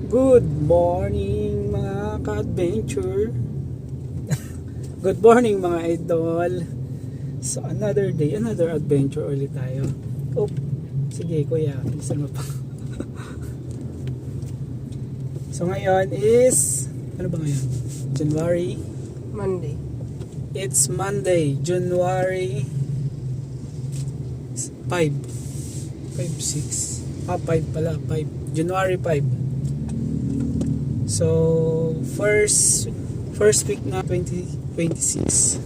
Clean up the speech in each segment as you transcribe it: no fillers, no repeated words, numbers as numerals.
Good morning mga ka-adventure. Good morning mga idol. So another day, another adventure ulit tayo. Oh, sige kuya, bilisan mo pa. So ngayon is, ano ba ngayon? January? Monday. It's Monday, January 5. 5 pala, 5. January 5. So, first week na 2026.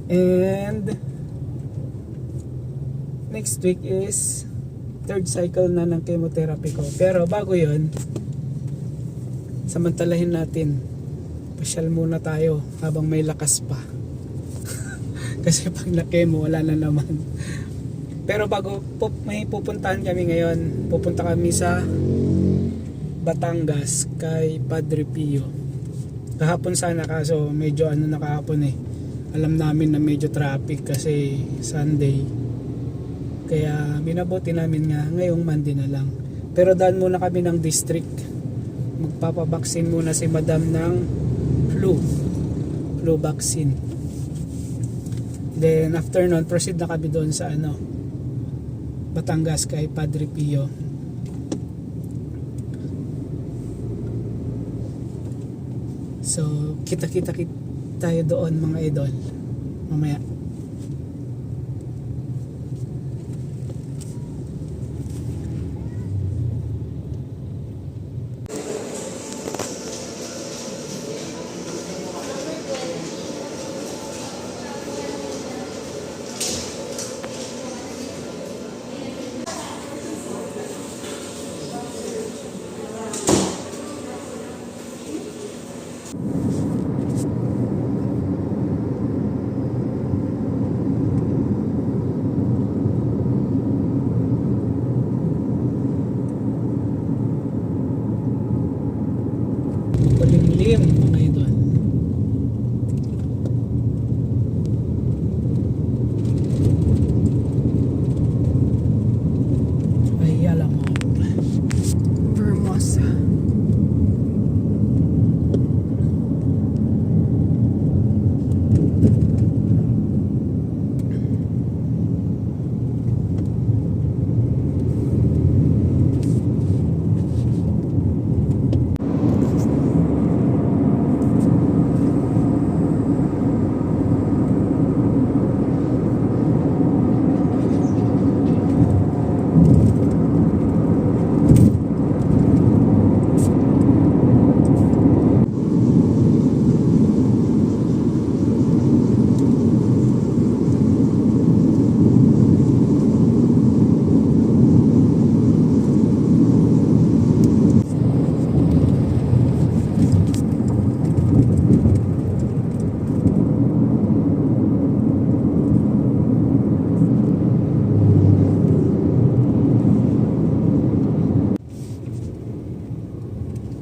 And next week is third cycle na ng chemotherapy ko. Pero bago 'yon, samantalahin natin. Pasyal muna tayo habang may lakas pa. Kasi pag na-chemo, wala na naman. Pero bago may pupuntahan kami ngayon, pupunta kami sa Batangas kay Padre Pio. Kahapon sana, kaso medyo na kahapon eh. Alam namin na medyo traffic kasi Sunday. Kaya binabuti namin nga ngayong Monday na lang. Pero daan muna kami ng district. Magpapabaksin muna si Madam ng flu vaccine. Then after nun, proceed na kami doon sa Batangas kay Padre Pio. So, kita tayo doon mga idol. Mamaya. Malimlim mga idol. Ay, alam mo. Vermosa.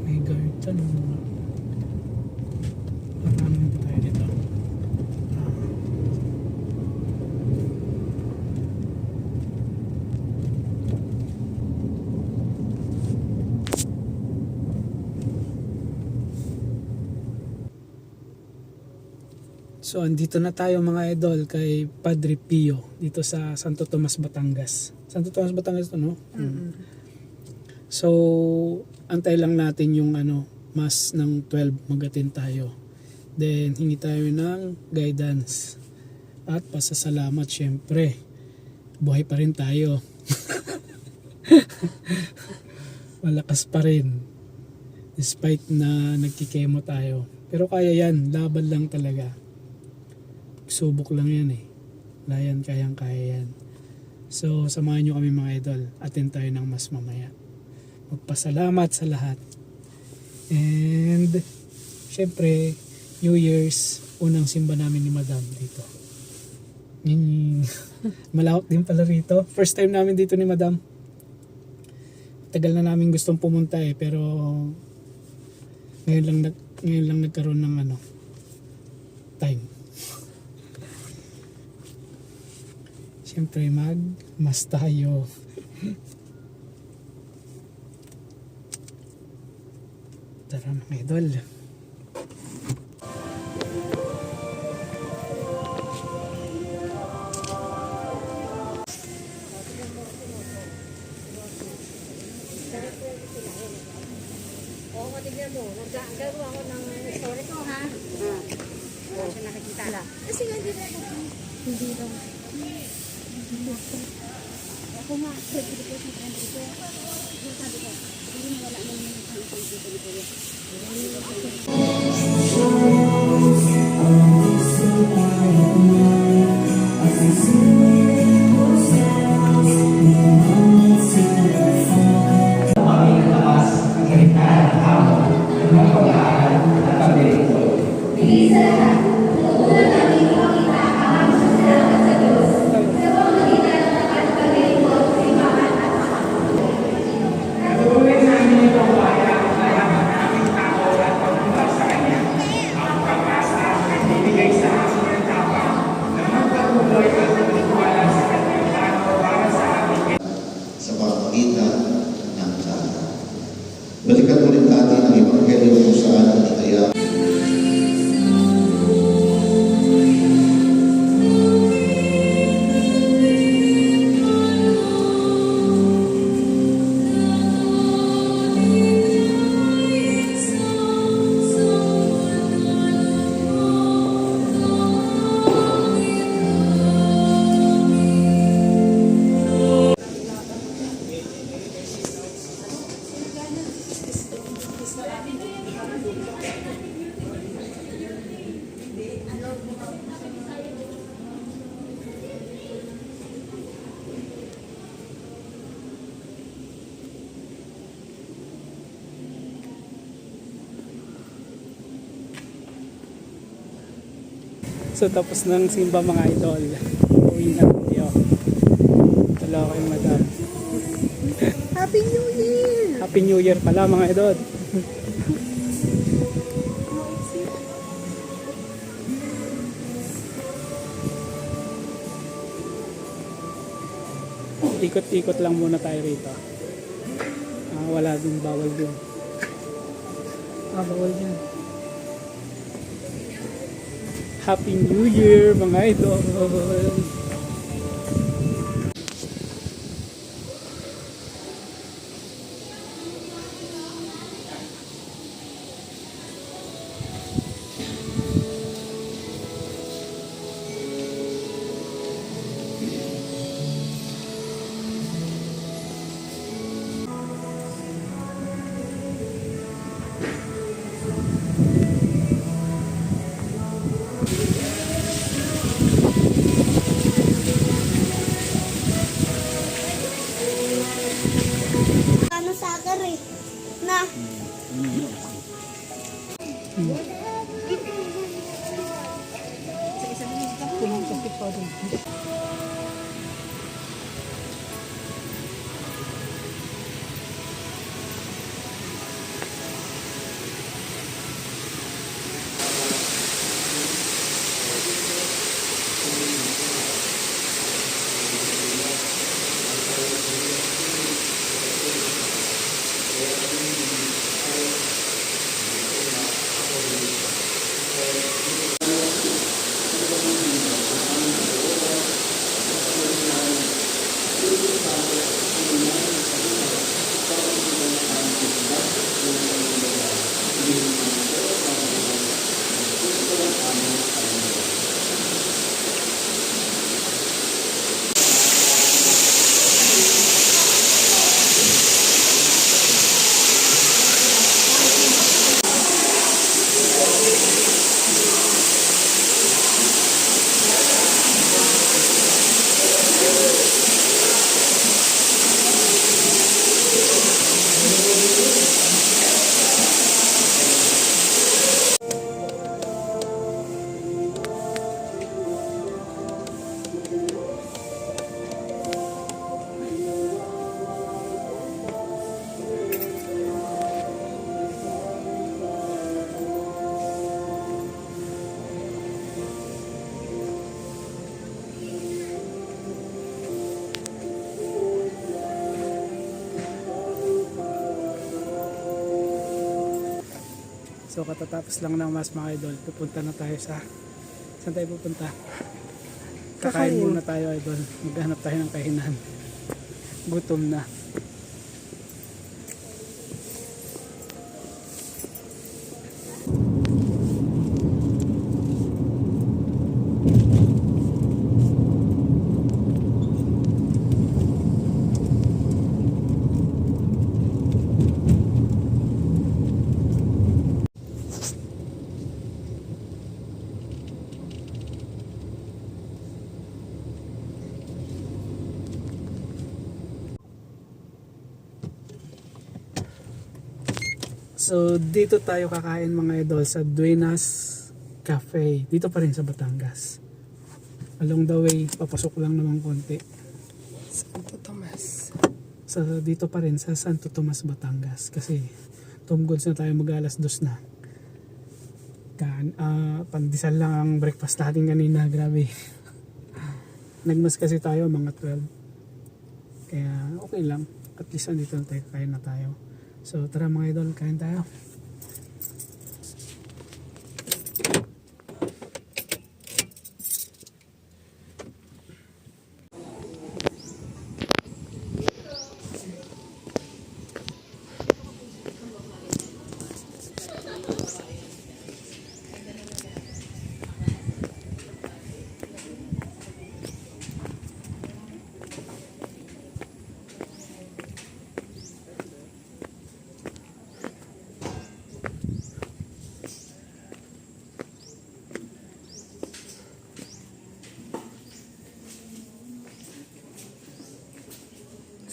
May garden. Marami pa tayo dito. So, andito na tayo mga idol kay Padre Pio dito sa Santo Tomas, Batangas. Santo Tomas, Batangas ito, no? So, antay lang natin yung mas ng 12 mag-attend tayo. Then, hingi tayo ng guidance. At pasasalamat syempre. Buhay pa rin tayo. Malakas pa rin. Despite na nagkikemo tayo. Pero kaya yan, laban lang talaga. Subok lang yan eh. Wala yan, kayang-kaya yan. So, samahan nyo kami mga idol. Attend tayo ng mas mamaya. Magpasalamat sa lahat. And, syempre, New Year's, unang simba namin ni Madam dito. Malawak din pala rito. First time namin dito ni Madam. Tagal na namin gustong pumunta eh, pero ngayon lang nagkaroon ng time. Siyempre mas tayo. Tara mga idol. Oo, tignan mo. Nagagawa ko ng story ko, ha? Oo, siya nakikita lang. Kasi nga, hindi lang ako. Hindi lang. Ako nga, pwede ko sa friend ko. Sabi ko, hindi mo wala naman yung isang dito ni Kuya. Sa pamamagitan ng sala. Balikan ulit natin ang Ebanghelyo kung saan inihaya. So tapos ng simba mga idol. Uwi na tayo. Dalawa kayong madam. Happy New Year! Happy New Year pala mga idol. Ikot-ikot lang muna tayo rito. Wala din, bawal din. Bawal din. Happy New Year mga idol. Ano sa akin eh? Na? So katatapos lang ng mas mga idol, pupunta na tayo sa, saan tayo pupunta? Kakain muna tayo idol, maghanap tayo ng kainan. Gutom na. So dito tayo kakain mga idol sa Duenas Cafe. Dito pa rin sa Batangas. Along the way, papasok lang naman konti. Santo Tomas. So dito pa rin sa Santo Tomas, Batangas. Kasi Tom Goods na tayo mag-alas 2 na. Pandesal lang ang breakfast natin kanina. Grabe. Nagmas kasi tayo mga 12. Kaya okay lang. At least andito na tayo, kain na tayo. So tara mga idol, kain tayo.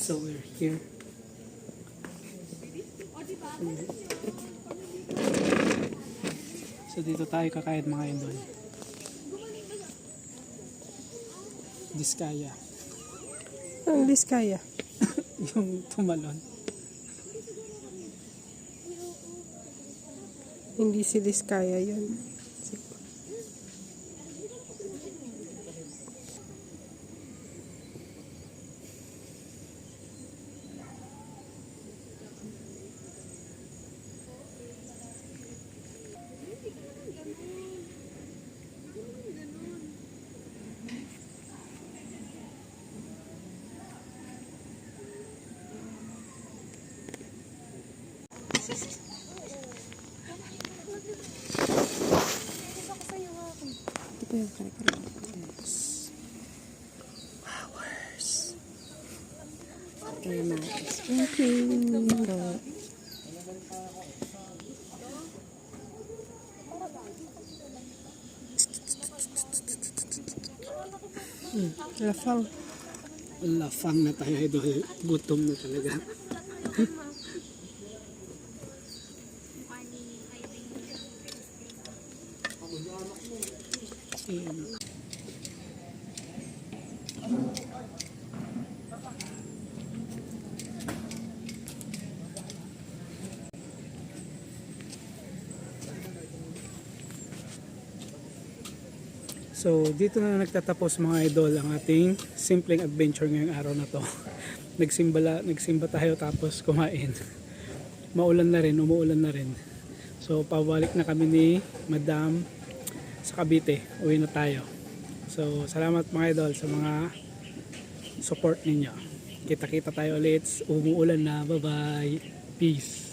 So we're here. So dito tayo kakain mga idol. Diskaya. Ang Diskaya. Yung tumalon. Hindi si Diskaya yun. Ito yung kare-kare. Flowers. Kaya na. Lafang. Lafang na tayo idol. Gutom na talaga. Ayan. So dito na nagtatapos mga idol ang ating simpleng adventure ngayong araw na to. Nagsimba tayo tapos kumain. Maulan na rin, umuulan na rin. So pabalik na kami ni Madam sa Cavite. Uwi na tayo. So salamat mga idol sa mga support ninyo. Kita-kita tayo ulit. Umuulan na. Bye-bye. Peace.